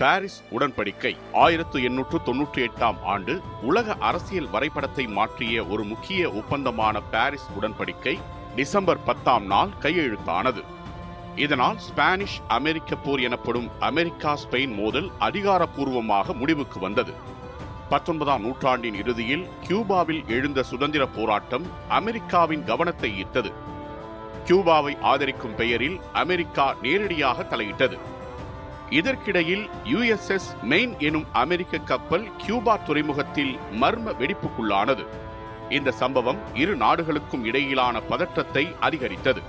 Paris உடன்படிக்கை 1898ஆம் ஆண்டு உலக அரசியல் வரைபடத்தை மாற்றிய ஒரு முக்கிய ஒப்பந்தமான பாரிஸ் உடன்படிக்கை டிசம்பர் 10ஆம் நாள் கையெழுத்தானது. இதனால் ஸ்பானிஷ் அமெரிக்க போர் எனப்படும் அமெரிக்கா ஸ்பெயின் மோதல் அதிகாரப்பூர்வமாக முடிவுக்கு வந்தது. 19ஆம் நூற்றாண்டின் இறுதியில் கியூபாவில் எழுந்த சுதந்திர போராட்டம் அமெரிக்காவின் கவனத்தை ஈர்த்தது. கியூபாவை ஆதரிக்கும் பெயரில் அமெரிக்கா நேரடியாக தலையிட்டது. இதற்கிடையில் USS மெயின் எனும் அமெரிக்க கப்பல் கியூபா துறைமுகத்தில் மர்ம வெடிப்புக்குள்ளானது. இந்த சம்பவம் இரு நாடுகளுக்கும் இடையிலான பதற்றத்தை அதிகரித்தது.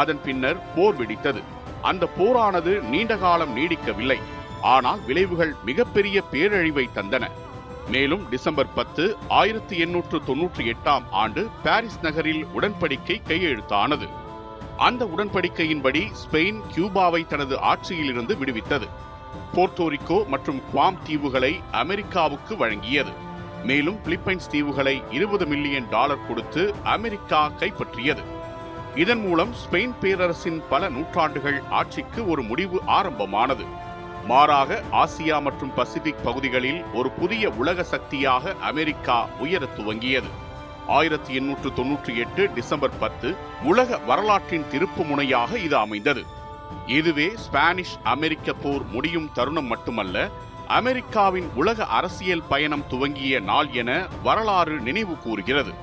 அதன் பின்னர் போர் வெடித்தது. அந்த போரானது நீண்ட காலம் நீடிக்கவில்லை. ஆனால் விளைவுகள் மிகப்பெரிய பேரழிவை தந்தன. மேலும் டிசம்பர் 10, 1898ஆம் ஆண்டு பாரிஸ் நகரில் உடன்படிக்கை கையெழுத்தானது. அந்த உடன்படிக்கையின்படி ஸ்பெயின் கியூபாவை தனது ஆட்சியிலிருந்து விடுவித்தது. போர்ட்டோரிக்கோ மற்றும் குவாம் தீவுகளை அமெரிக்காவுக்கு வழங்கியது. மேலும் பிலிப்பைன்ஸ் தீவுகளை $20 மில்லியன் கொடுத்து அமெரிக்கா கைப்பற்றியது. இதன் மூலம் ஸ்பெயின் பேரரசின் பல நூற்றாண்டுகள் ஆட்சிக்கு ஒரு முடிவு ஆரம்பமானது. மாறாக ஆசியா மற்றும் பசிபிக் பகுதிகளில் ஒரு புதிய உலக சக்தியாக அமெரிக்கா உயரத் துவங்கியது. 1898 டிசம்பர் 10 உலக வரலாற்றின் திருப்பு முனையாக இது அமைந்தது. இதுவே ஸ்பானிஷ் அமெரிக்க போர் முடியும் தருணம் மட்டுமல்ல, அமெரிக்காவின் உலக அரசியல் பயணம் துவங்கிய நாள் என வரலாறு நினைவு கூறுகிறது.